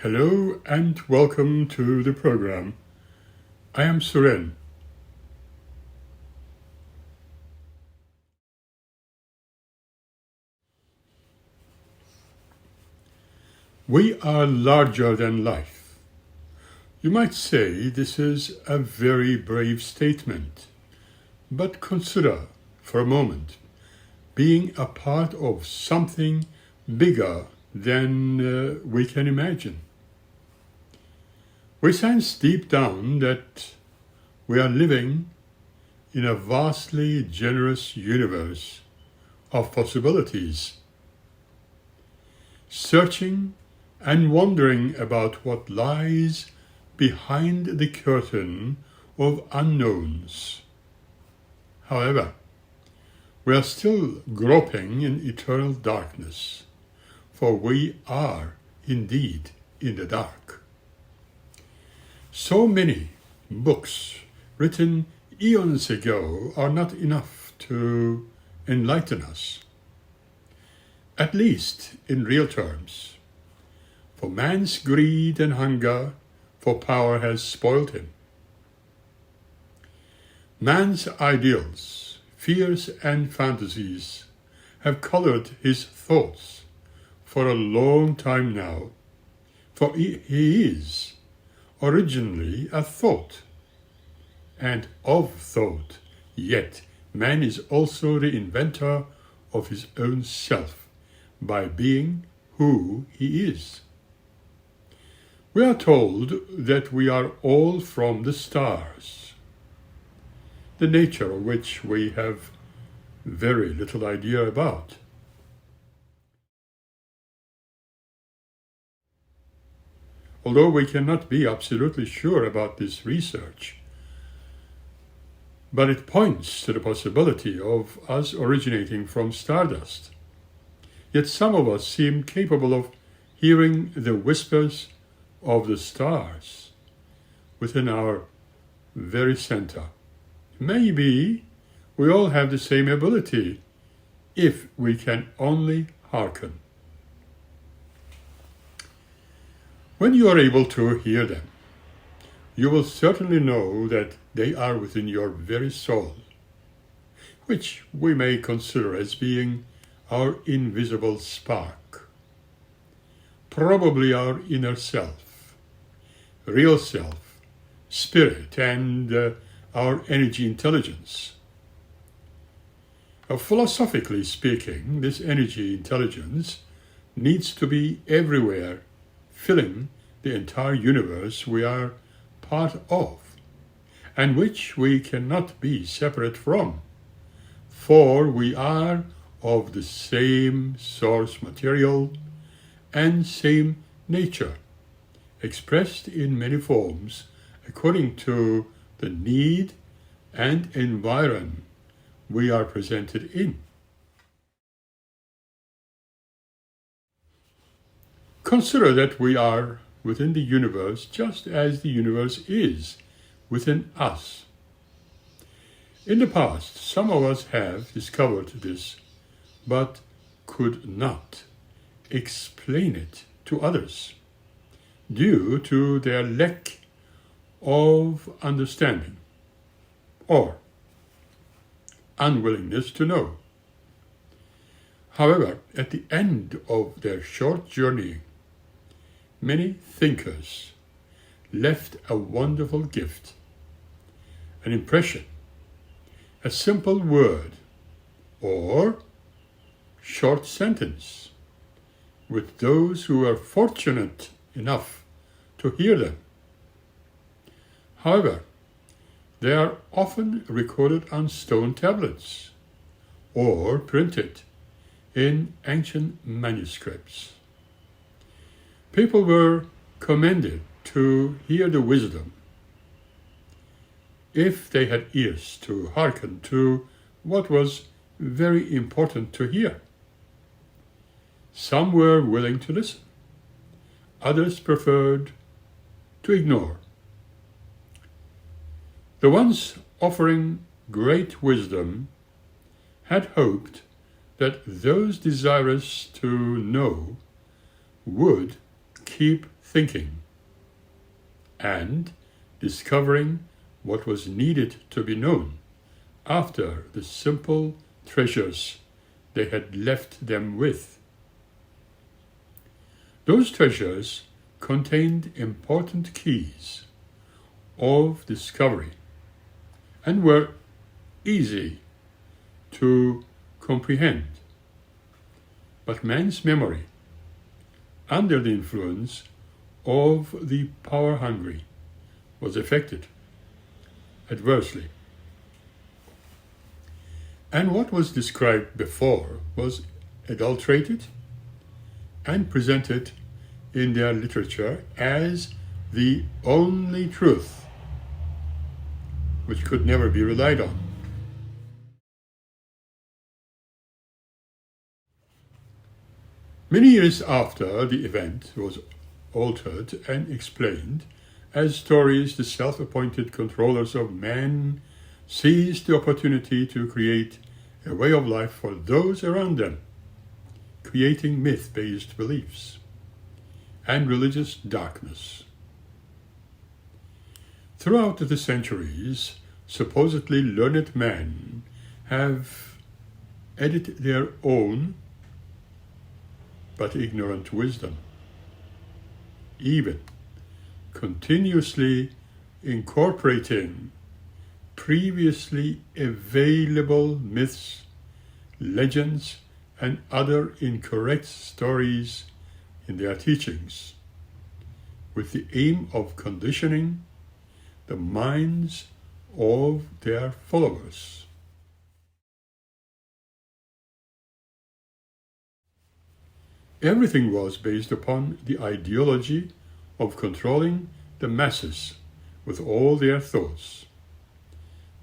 Hello and welcome to the program. I am Suren. We are larger than life. You might say this is a very brave statement, but consider for a moment being a part of something bigger than we can imagine. We sense deep down that we are living in a vastly generous universe of possibilities, searching and wondering about what lies behind the curtain of unknowns. However, we are still groping in eternal darkness, for we are indeed in the dark. So many books written eons ago are not enough to enlighten us, at least in real terms, for man's greed and hunger for power has spoiled him. Man's ideals, fears and fantasies have colored his thoughts for a long time now, for he is originally a thought, and of thought, yet man is also the inventor of his own self by being who he is. We are told that we are all from the stars, the nature of which we have very little idea about. Although we cannot be absolutely sure about this research, but it points to the possibility of us originating from stardust. Yet some of us seem capable of hearing the whispers of the stars within our very center. Maybe we all have the same ability if we can only hearken. When you are able to hear them, you will certainly know that they are within your very soul, which we may consider as being our invisible spark, probably our inner self, real self, spirit, and our energy intelligence. Philosophically speaking, this energy intelligence needs to be everywhere, filling the entire universe we are part of, and which we cannot be separate from, for we are of the same source material and same nature, expressed in many forms according to the need and environment we are presented in. Consider that we are within the universe just as the universe is within us. In the past, some of us have discovered this, but could not explain it to others due to their lack of understanding or unwillingness to know. However, at the end of their short journey, many thinkers left a wonderful gift, an impression, a simple word, or short sentence, with those who are fortunate enough to hear them. However, they are often recorded on stone tablets or printed in ancient manuscripts. People were commanded to hear the wisdom if they had ears to hearken to what was very important to hear. Some were willing to listen. Others preferred to ignore. The ones offering great wisdom had hoped that those desirous to know would keep thinking and discovering what was needed to be known after the simple treasures they had left them with. Those treasures contained important keys of discovery and were easy to comprehend. But man's memory, under the influence of the power-hungry, was affected adversely. And what was described before was adulterated and presented in their literature as the only truth, which could never be relied on. Many years after the event was altered and explained, as stories, the self-appointed controllers of man seized the opportunity to create a way of life for those around them, creating myth-based beliefs and religious darkness. Throughout the centuries, supposedly learned men have added their own but ignorant wisdom, even continuously incorporating previously available myths, legends, and other incorrect stories in their teachings, with the aim of conditioning the minds of their followers. Everything was based upon the ideology of controlling the masses with all their thoughts,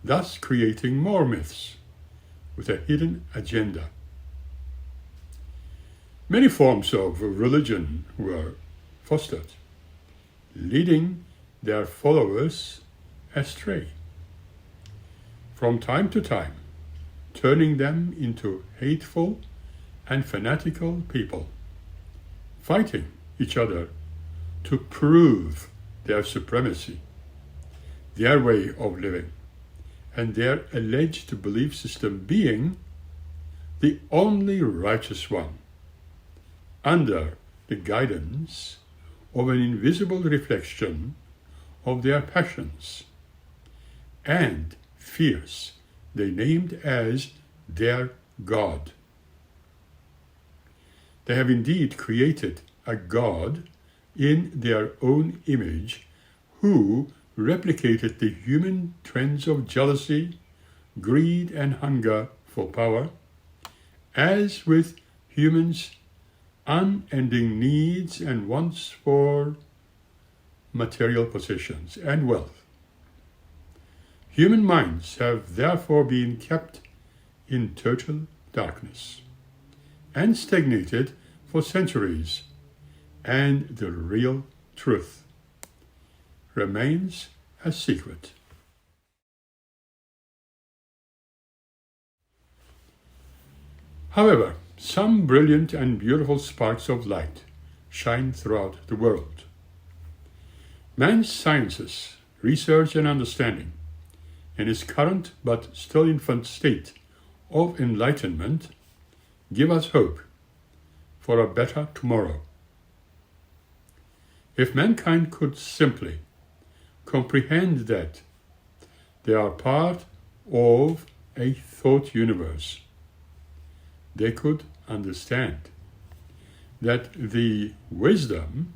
thus creating more myths with a hidden agenda. Many forms of religion were fostered, leading their followers astray, from time to time, turning them into hateful and fanatical people, fighting each other to prove their supremacy, their way of living, and their alleged belief system being the only righteous one, under the guidance of an invisible reflection of their passions and fears they named as their God. They have indeed created a God in their own image who replicated the human trends of jealousy, greed, and hunger for power, as with humans' unending needs and wants for material possessions and wealth. Human minds have therefore been kept in total darkness and stagnated for centuries, and the real truth remains a secret. However, some brilliant and beautiful sparks of light shine throughout the world. Man's sciences, research, and understanding, in his current but still infant state of enlightenment, give us hope for a better tomorrow. If mankind could simply comprehend that they are part of a thought universe, they could understand that the wisdom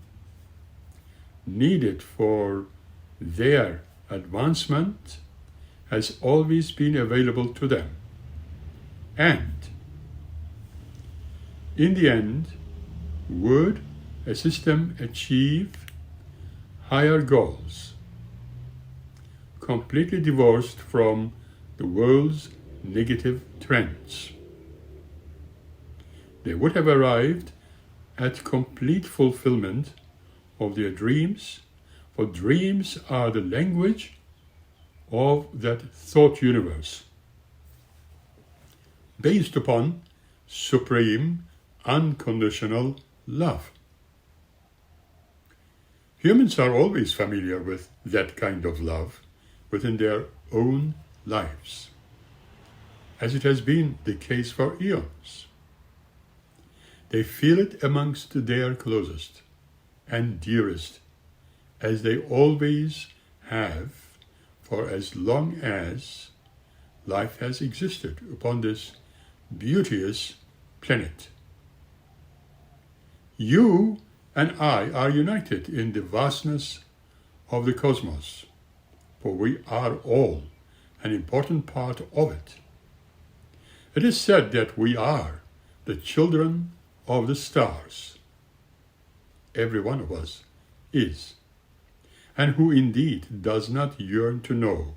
needed for their advancement has always been available to them, and in the end, would a system achieve higher goals, completely divorced from the world's negative trends. They would have arrived at complete fulfillment of their dreams, for dreams are the language of that thought universe, based upon supreme, unconditional love. Humans are always familiar with that kind of love within their own lives, as it has been the case for eons. They feel it amongst their closest and dearest, as they always have for as long as life has existed upon this beauteous planet. You and I are united in the vastness of the cosmos, for we are all an important part of it. It is said that we are the children of the stars. Every one of us is, and who indeed does not yearn to know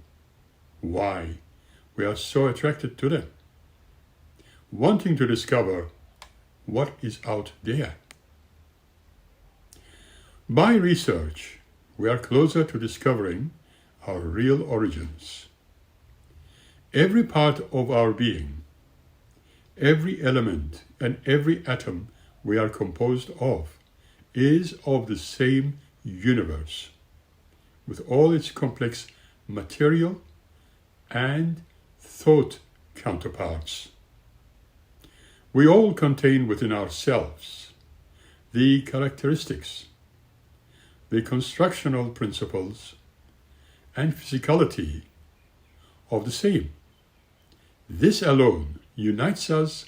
why we are so attracted to them, wanting to discover what is out there. By research, we are closer to discovering our real origins. Every part of our being, every element and every atom we are composed of is of the same universe, with all its complex material and thought counterparts. We all contain within ourselves the characteristics, the constructional principles, and physicality of the same. This alone unites us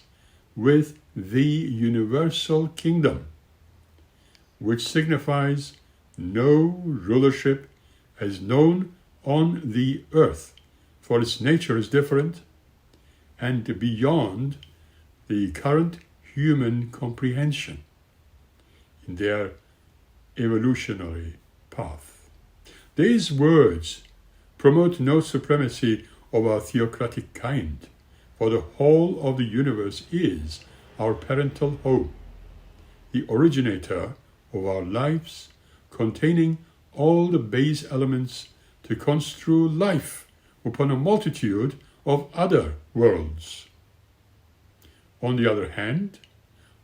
with the universal kingdom, which signifies no rulership as known on the earth, for its nature is different and beyond the current human comprehension in their evolutionary path. These words promote no supremacy of our theocratic kind, for the whole of the universe is our parental home, the originator of our lives, containing all the base elements to construe life upon a multitude of other worlds. On the other hand,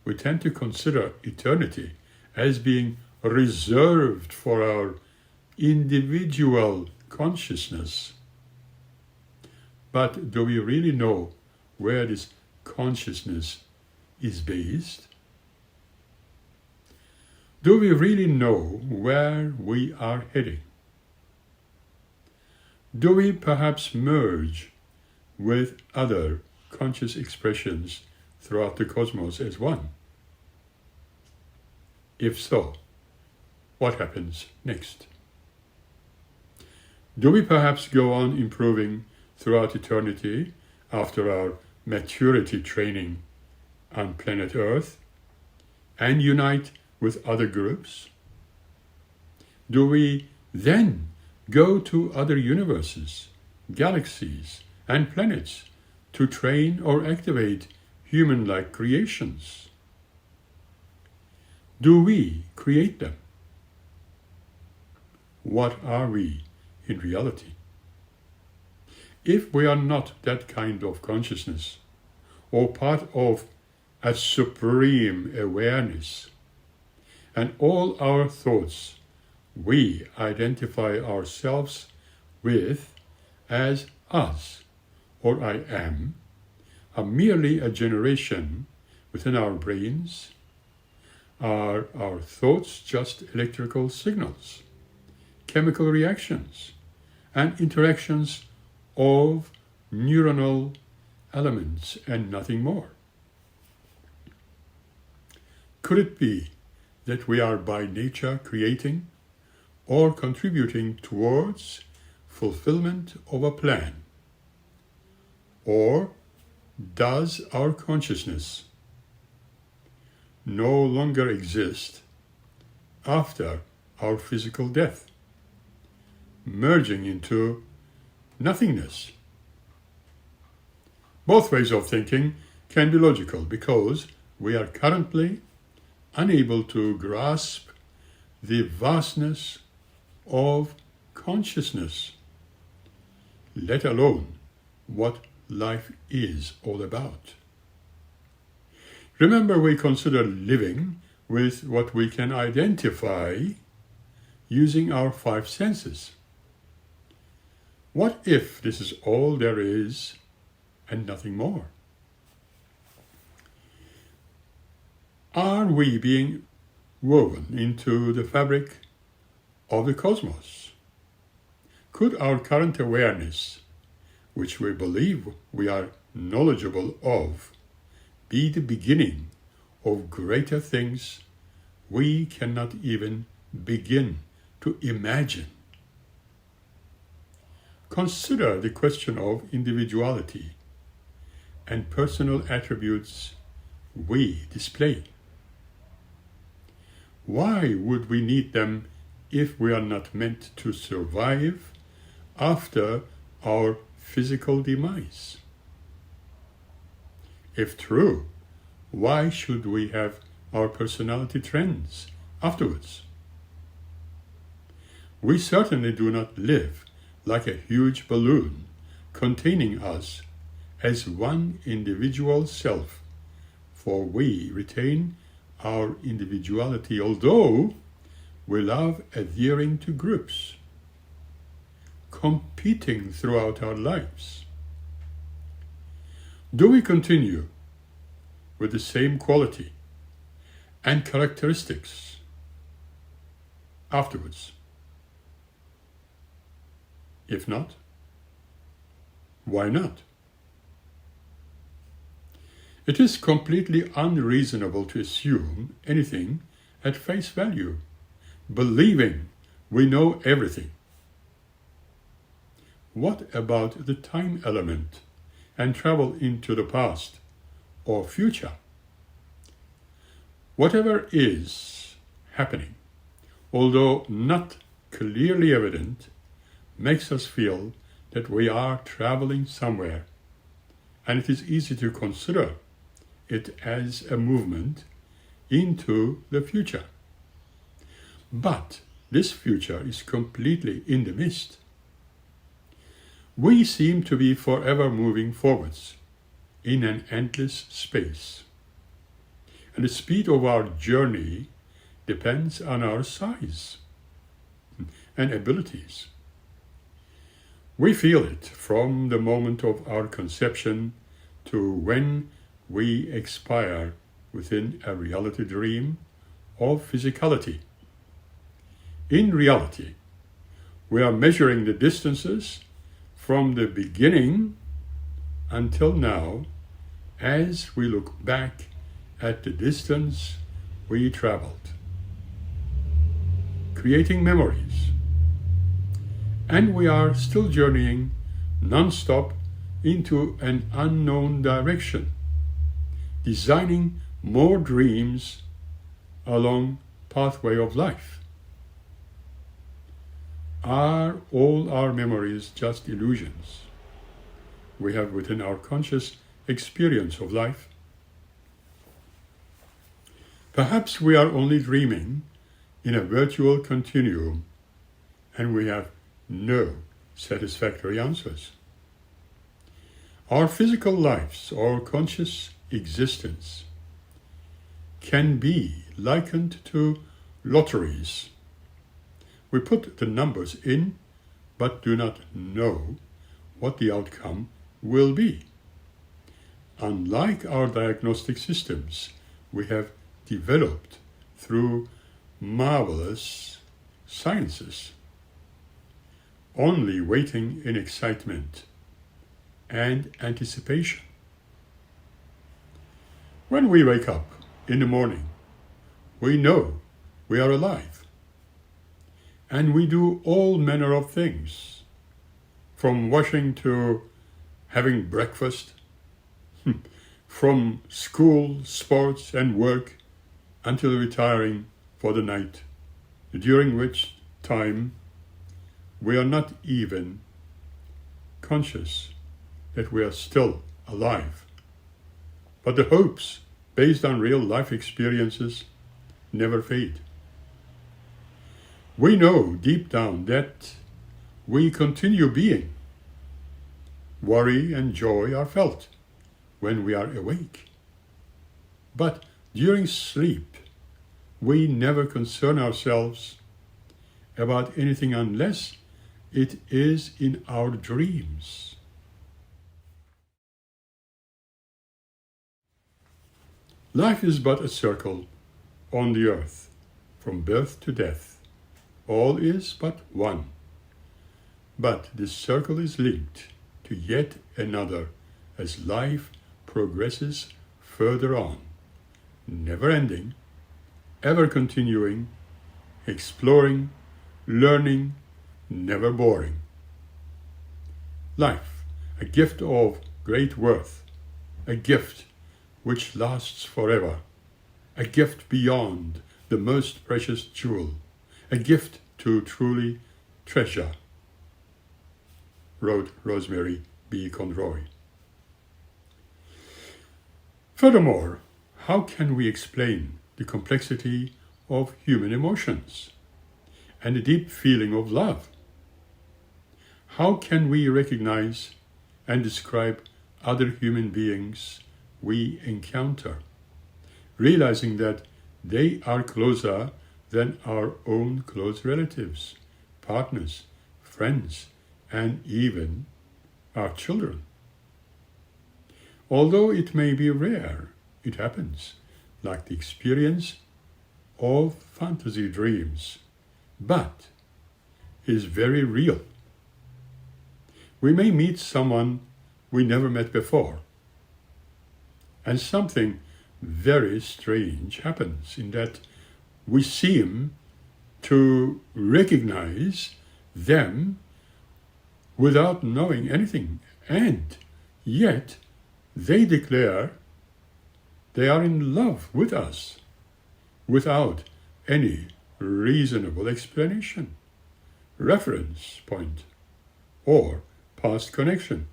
we tend to consider eternity as being reserved for our individual consciousness. But do we really know where this consciousness is based? Do we really know where we are heading? Do we perhaps merge with other conscious expressions throughout the cosmos as one? If so, what happens next? Do we perhaps go on improving throughout eternity after our maturity training on planet Earth and unite with other groups? Do we then go to other universes, galaxies, and planets to train or activate human-like creations? Do we create them? What are we in reality? If we are not that kind of consciousness, or part of a supreme awareness, and all our thoughts we identify ourselves with as us, or I am, are merely a generation within our brains, are our thoughts just electrical signals, chemical reactions, and interactions of neuronal elements and nothing more? Could it be that we are by nature creating or contributing towards fulfillment of a plan? Or does our consciousness no longer exist after our physical death, merging into nothingness? Both ways of thinking can be logical because we are currently unable to grasp the vastness of consciousness, let alone what life is all about. Remember, we consider living with what we can identify using our five senses. What if this is all there is and nothing more? Are we being woven into the fabric of the cosmos? Could our current awareness, which we believe we are knowledgeable of, be the beginning of greater things we cannot even begin to imagine? Consider the question of individuality and personal attributes we display. Why would we need them if we are not meant to survive after our physical demise? If true, why should we have our personality trends afterwards? We certainly do not live like a huge balloon containing us as one individual self, for we retain our individuality, although we love adhering to groups, competing throughout our lives. Do we continue with the same quality and characteristics afterwards? If not, why not? It is completely unreasonable to assume anything at face value, believing we know everything. What about the time element and travel into the past or future? Whatever is happening, although not clearly evident, makes us feel that we are traveling somewhere, and it is easy to consider it as a movement into the future. But this future is completely in the mist. We seem to be forever moving forwards in an endless space, and the speed of our journey depends on our size and abilities. We feel it from the moment of our conception to when we expire within a reality dream of physicality. In reality, we are measuring the distances from the beginning until now as we look back at the distance we traveled, creating memories. And we are still journeying non-stop into an unknown direction, designing more dreams along pathway of life. Are all our memories just illusions we have within our conscious experience of life? Perhaps we are only dreaming in a virtual continuum, and we have no satisfactory answers. Our physical lives or conscious existence can be likened to lotteries. We put the numbers in, but do not know what the outcome will be. Unlike our diagnostic systems we have developed through marvelous sciences, only waiting in excitement and anticipation. When we wake up in the morning, we know we are alive, and we do all manner of things, from washing to having breakfast, from school, sports, and work until retiring for the night, during which time we are not even conscious that we are still alive. But the hopes based on real life experiences never fade. We know deep down that we continue being. Worry and joy are felt when we are awake. But during sleep, we never concern ourselves about anything unless it is in our dreams. Life is but a circle on the earth, from birth to death. All is but one. But this circle is linked to yet another as life progresses further on, never ending, ever continuing, exploring, learning, never boring. Life, a gift of great worth, a gift which lasts forever, a gift beyond the most precious jewel, a gift to truly treasure, wrote Rosemary B. Conroy. Furthermore, how can we explain the complexity of human emotions and the deep feeling of love? How can we recognize and describe other human beings we encounter, realizing that they are closer than our own close relatives, partners, friends, and even our children? Although it may be rare, it happens, like the experience of fantasy dreams, but is very real. We may meet someone we never met before, and something very strange happens in that we seem to recognize them without knowing anything, and yet they declare they are in love with us without any reasonable explanation, reference point, or past connection.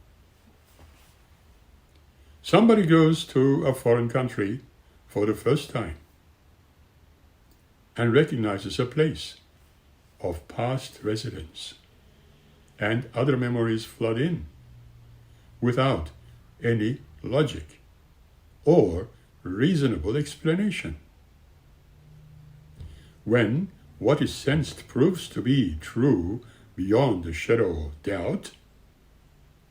Somebody goes to a foreign country for the first time and recognizes a place of past residence, and other memories flood in without any logic or reasonable explanation. When what is sensed proves to be true beyond a shadow of doubt,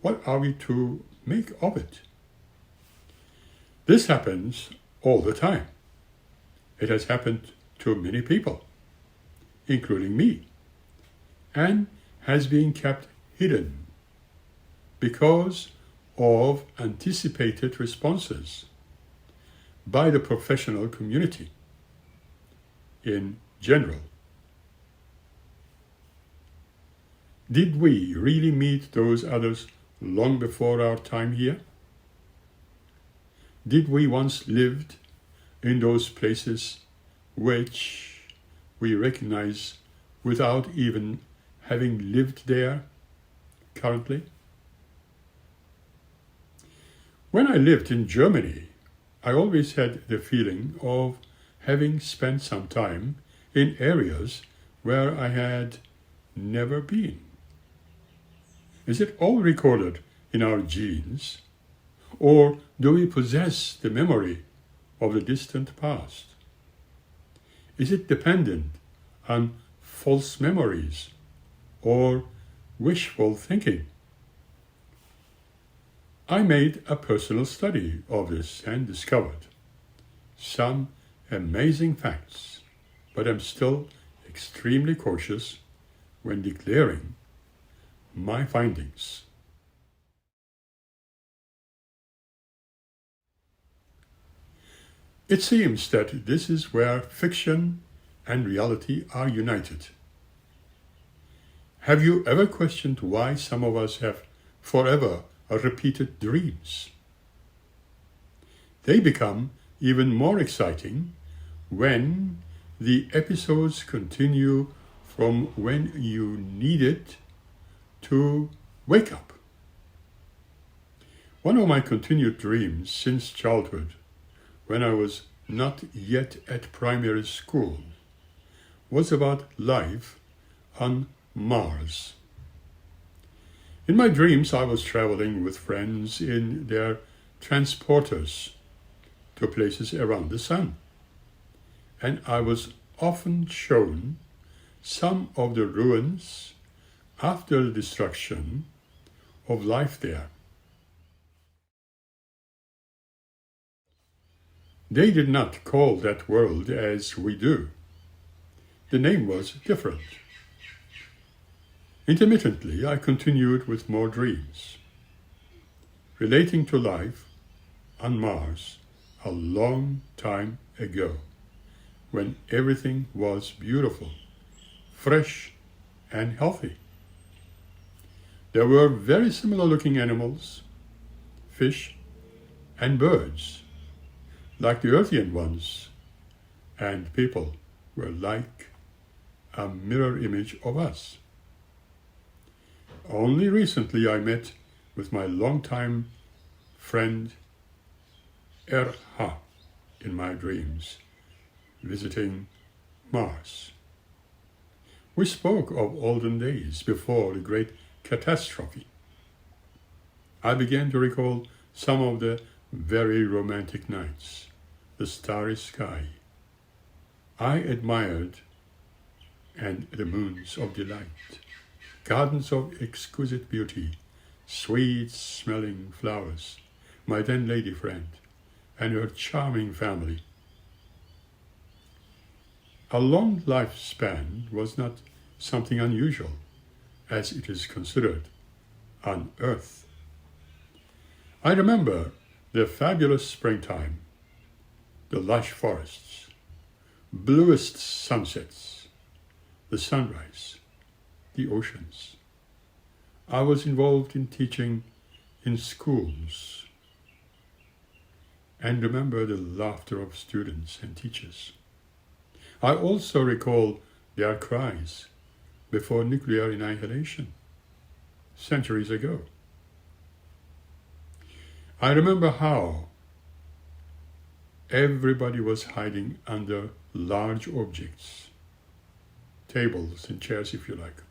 what are we to make of it? This happens all the time. It has happened to many people, including me, and has been kept hidden because of anticipated responses by the professional community in general. Did we really meet those others long before our time here? Did we once lived in those places which we recognize without even having lived there currently? When I lived in Germany, I always had the feeling of having spent some time in areas where I had never been. Is it all recorded in our genes, or do we possess the memory of the distant past? Is it dependent on false memories or wishful thinking? I made a personal study of this and discovered some amazing facts, but I'm still extremely cautious when declaring my findings. It seems that this is where fiction and reality are united. Have you ever questioned why some of us have forever repeated dreams? They become even more exciting when the episodes continue from when you needed to wake up. One of my continued dreams since childhood, when I was not yet at primary school, was about life on Mars. In my dreams, I was traveling with friends in their transporters to places around the sun, and I was often shown some of the ruins after the destruction of life there. They did not call that world as we do. The name was different. Intermittently, I continued with more dreams, relating to life on Mars a long time ago, when everything was beautiful, fresh, and healthy. There were very similar looking animals, fish, and birds, like the Earthian ones, and people were like a mirror image of us. Only recently I met with my longtime friend Erha in my dreams, visiting Mars. We spoke of olden days before the great catastrophe. I began to recall some of the very romantic nights, the starry sky I admired, and the moons of delight, gardens of exquisite beauty, sweet-smelling flowers, my then lady friend, and her charming family. A long lifespan was not something unusual, as it is considered on Earth. I remember the fabulous springtime, the lush forests, bluest sunsets, the sunrise, the oceans. I was involved in teaching in schools and remember the laughter of students and teachers. I also recall their cries before nuclear annihilation centuries ago. I remember how everybody was hiding under large objects, tables and chairs if you like,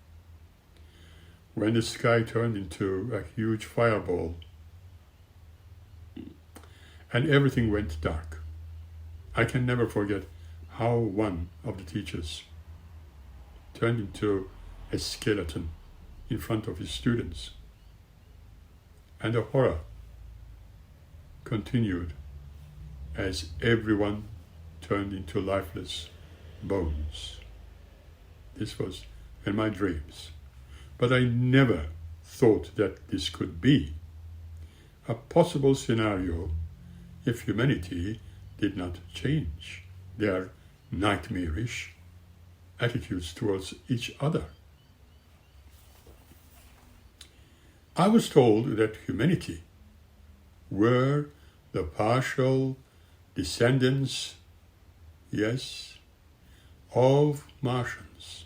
when the sky turned into a huge fireball and everything went dark. I can never forget how one of the teachers turned into a skeleton in front of his students, and the horror continued as everyone turned into lifeless bones. This was in my dreams, but I never thought that this could be a possible scenario if humanity did not change their nightmarish attitudes towards each other. I was told that humanity were the partial descendants, yes, of Martians.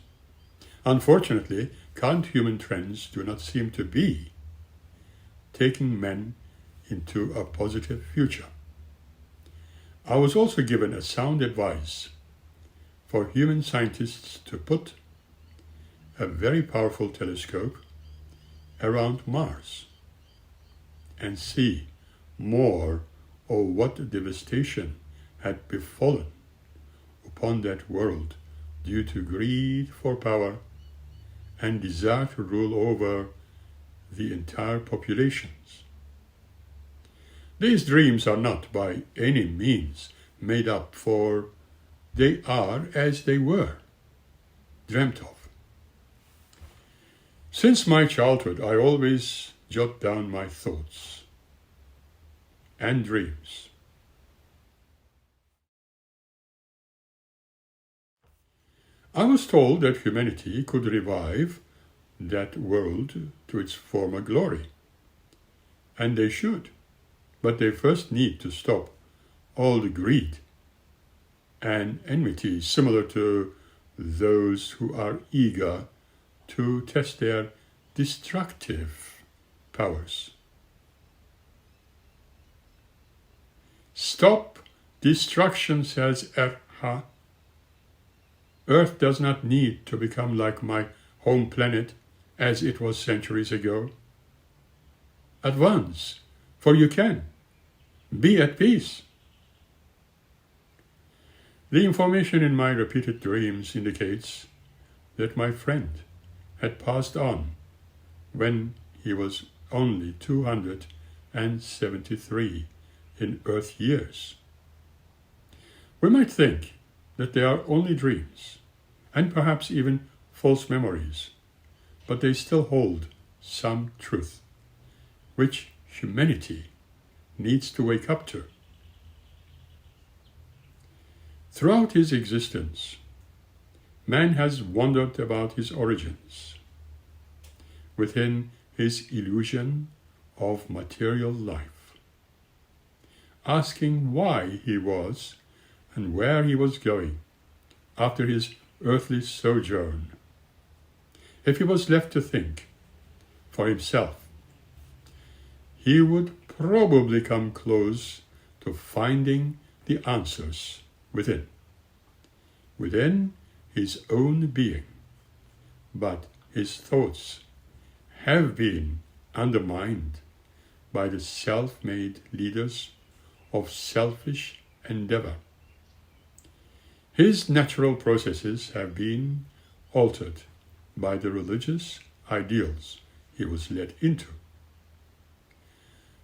Unfortunately, current human trends do not seem to be taking men into a positive future. I was also given a sound advice for human scientists to put a very powerful telescope around Mars and see more of what devastation had befallen upon that world due to greed for power and desire to rule over the entire populations. These dreams are not by any means made up, for they are as they were, dreamt of. Since my childhood, I always jot down my thoughts and dreams. I was told that humanity could revive that world to its former glory, and they should. But they first need to stop all the greed and enmity similar to those who are eager to test their destructive powers. Stop destruction, says Erha. Earth does not need to become like my home planet as it was centuries ago. Advance, for you can. Be at peace. The information in my repeated dreams indicates that my friend had passed on when he was only 273 in Earth years. We might think that they are only dreams, and perhaps even false memories, but they still hold some truth, which humanity needs to wake up to. Throughout his existence, man has wondered about his origins within his illusion of material life, asking why he was and where he was going after his earthly sojourn. If he was left to think for himself, he would probably come close to finding the answers within his own being. But his thoughts have been undermined by the self-made leaders of selfish endeavor. His natural processes have been altered by the religious ideals he was led into.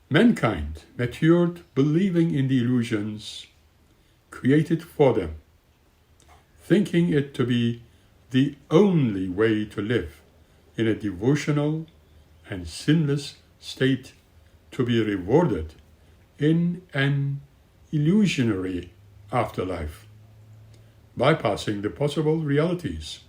Mankind matured believing in the illusions created for them, thinking it to be the only way to live in a devotional and sinless state, to be rewarded in an illusionary afterlife, bypassing the possible realities.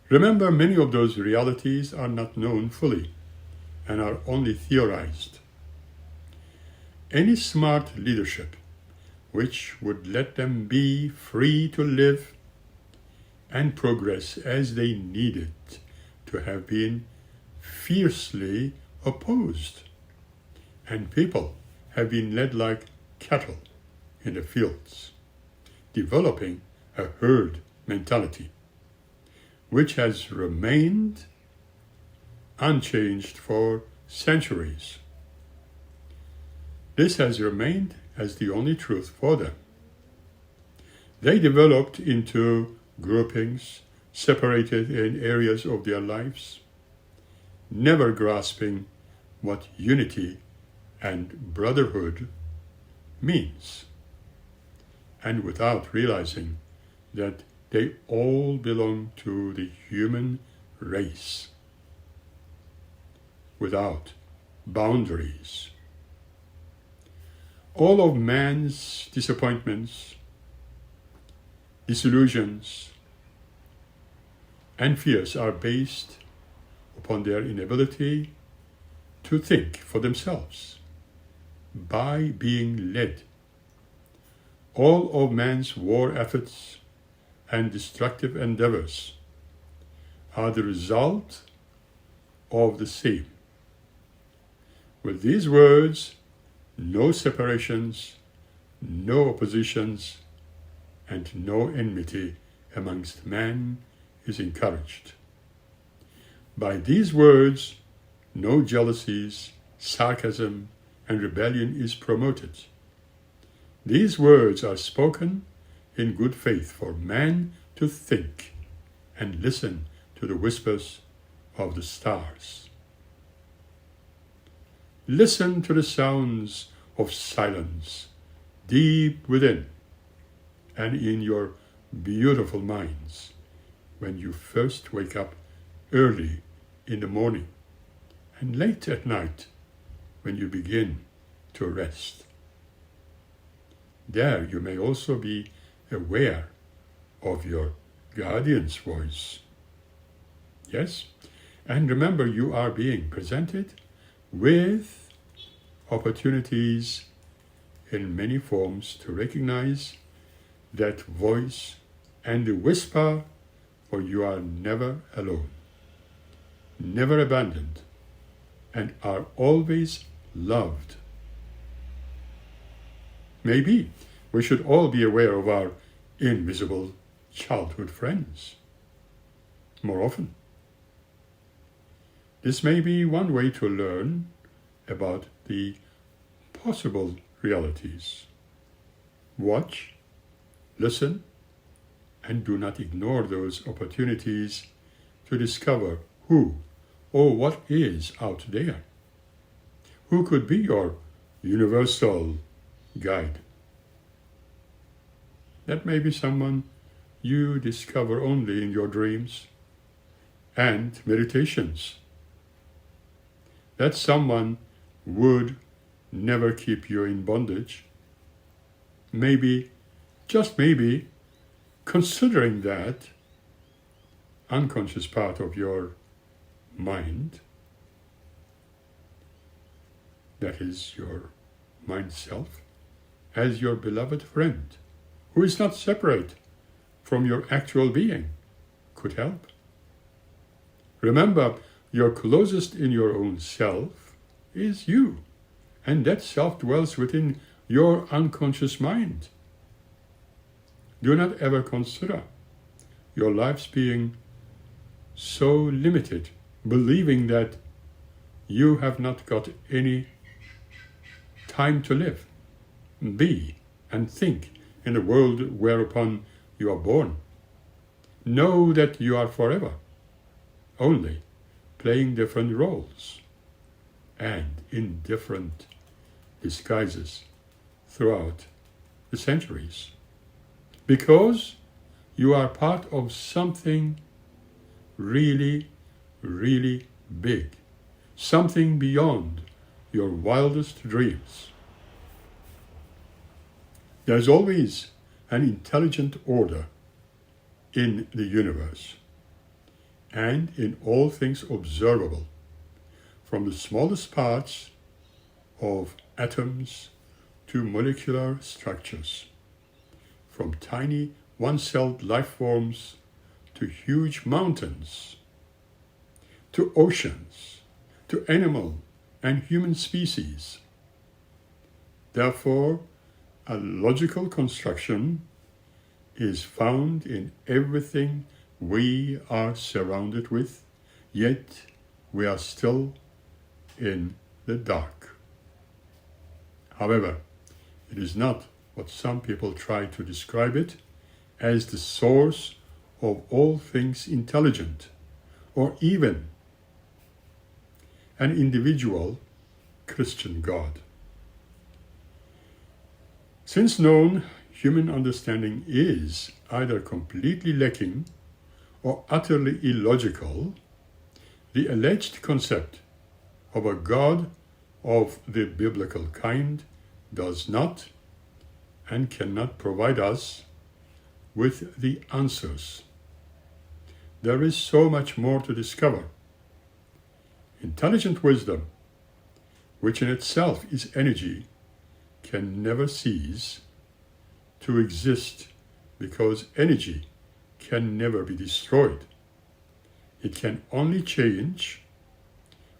Remember, many of those realities are not known fully and are only theorized. Any smart leadership which would let them be free to live and progress as they needed to have been fiercely opposed, and people have been led like cattle in the fields, developing a herd mentality, which has remained unchanged for centuries. This has remained as the only truth for them. They developed into groupings separated in areas of their lives, never grasping what unity and brotherhood means, and without realizing that they all belong to the human race, without boundaries. All of man's disappointments, disillusions, and fears are based upon their inability to think for themselves by being led. All of man's war efforts and destructive endeavors are the result of the same. With these words, no separations, no oppositions, and no enmity amongst man is encouraged. By these words, no jealousies, sarcasm, and rebellion is promoted. These words are spoken in good faith for man to think and listen to the whispers of the stars. Listen to the sounds of silence deep within and in your beautiful minds when you first wake up early in the morning and late at night when you begin to rest. There you may also be aware of your guardian's voice. Yes, and remember, you are being presented with opportunities in many forms to recognize that voice and the whisper, for you are never alone, never abandoned, and are always loved. Maybe we should all be aware of our invisible childhood friends more often. This may be one way to learn about the possible realities. Watch, listen, and do not ignore those opportunities to discover who or what is out there. Who could be your universal guide? That may be someone you discover only in your dreams and meditations. That someone would never keep you in bondage. Maybe, just maybe, considering that unconscious part of your mind, that is your mind self, as your beloved friend, who is not separate from your actual being, could help. Remember, your closest in your own self is you, and that self dwells within your unconscious mind. Do not ever consider your lives being so limited, believing that you have not got any time to live, be, and think in the world whereupon you are born. Know that you are forever, only playing different roles and in different disguises throughout the centuries. Because you are part of something really, really big, something beyond your wildest dreams. There's always an intelligent order in the universe and in all things observable, from the smallest parts of atoms to molecular structures, from tiny one-celled life forms to huge mountains, to oceans, to animal and human species. Therefore, a logical construction is found in everything we are surrounded with, yet we are still in the dark. However, it is not what some people try to describe it as the source of all things intelligent, or even an individual Christian God. Since known human understanding is either completely lacking or utterly illogical, the alleged concept of a God of the biblical kind does not and cannot provide us with the answers. There is so much more to discover. Intelligent wisdom, which in itself is energy, can never cease to exist because energy can never be destroyed. It can only change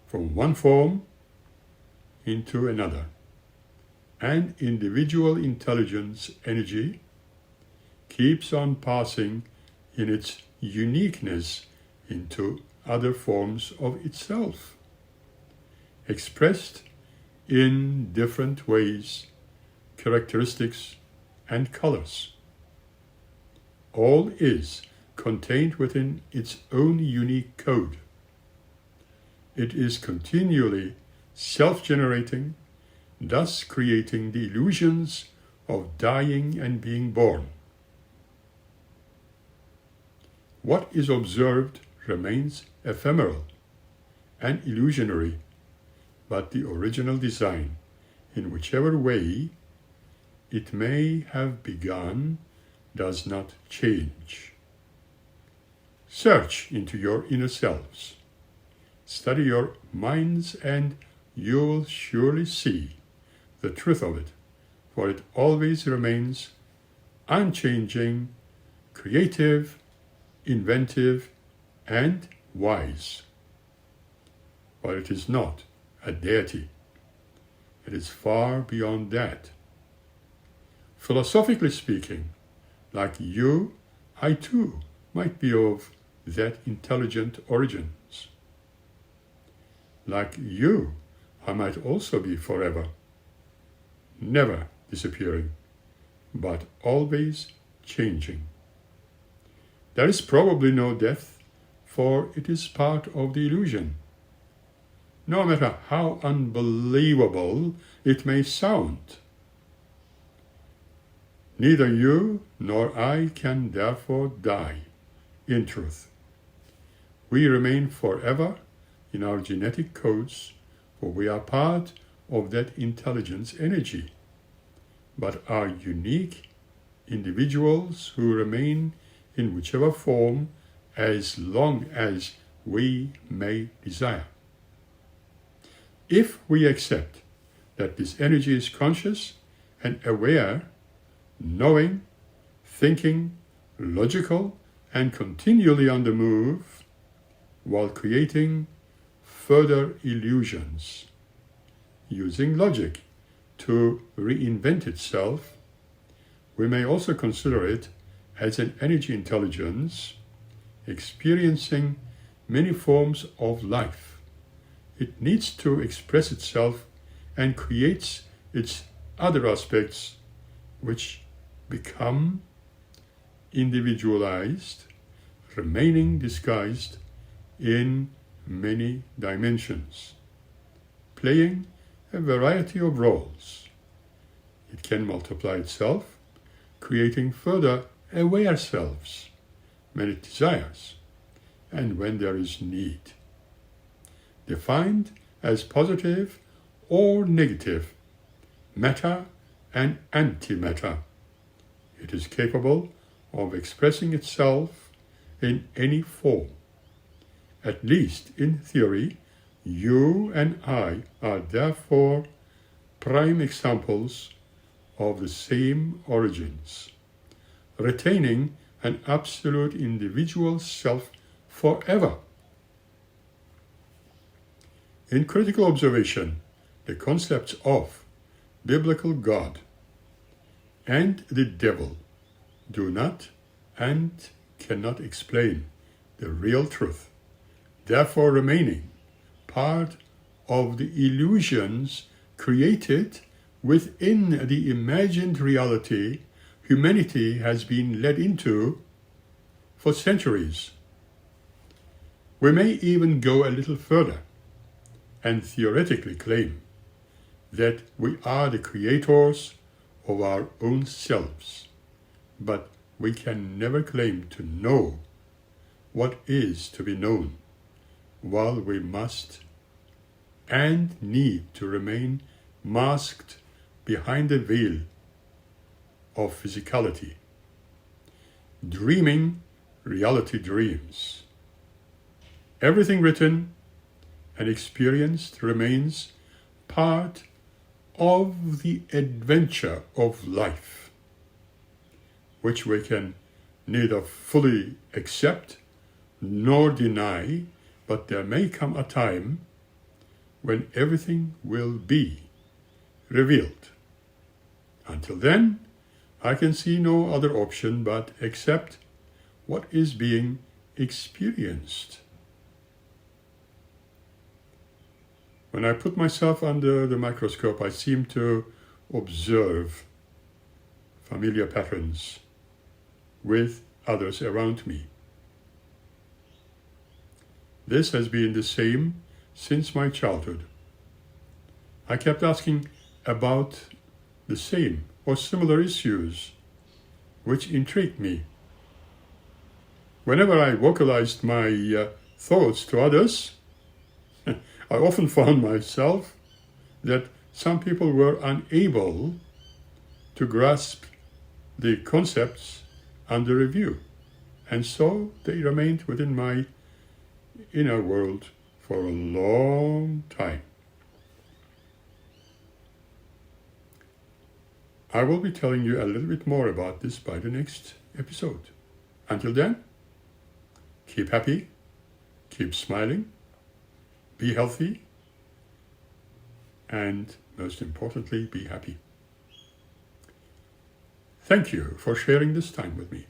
from one form into another. And individual intelligence energy keeps on passing in its uniqueness into other forms of itself, expressed in different ways, characteristics, and colors. All is contained within its own unique code. It is continually self-generating, thus creating the illusions of dying and being born. What is observed remains ephemeral and illusionary, but the original design, in whichever way it may have begun, does not change. Search into your inner selves. Study your minds and you will surely see the truth of it, for it always remains unchanging, creative, inventive, and wise. But it is not a deity. It is far beyond that. Philosophically speaking, like you, I too might be of that intelligent origins. Like you, I might also be forever, never disappearing, but always changing. There is probably no death, for it is part of the illusion. No matter how unbelievable it may sound, neither you nor I can therefore die in truth. We remain forever in our genetic codes, for we are part of that intelligence energy, but are unique individuals who remain in whichever form as long as we may desire. If we accept that this energy is conscious and aware, knowing, thinking, logical, and continually on the move, while creating further illusions, using logic to reinvent itself, we may also consider it as an energy intelligence experiencing many forms of life. It needs to express itself and creates its other aspects, which become individualized, remaining disguised in many dimensions, playing a variety of roles. It can multiply itself, creating further aware selves when it desires and when there is need, defined as positive or negative, matter and antimatter. It is capable of expressing itself in any form. At least in theory, you and I are therefore prime examples of the same origins, retaining an absolute individual self forever. In critical observation, the concepts of biblical God and the devil do not and cannot explain the real truth, therefore remaining part of the illusions created within the imagined reality humanity has been led into for centuries. We may even go a little further and theoretically claim that we are the creators of our own selves, but we can never claim to know what is to be known, while we must and need to remain masked behind the veil of physicality, dreaming reality dreams. Everything written and experienced remains part of the adventure of life, which we can neither fully accept nor deny, but there may come a time when everything will be revealed. Until then, I can see no other option but accept what is being experienced. When I put myself under the microscope, I seem to observe familiar patterns with others around me. This has been the same since my childhood. I kept asking about the same or similar issues, which intrigued me. Whenever I vocalized my thoughts to others, I often found myself that some people were unable to grasp the concepts under review, and so they remained within my inner world for a long time. I will be telling you a little bit more about this by the next episode. Until then, keep happy, keep smiling, be healthy, and most importantly, be happy. Thank you for sharing this time with me.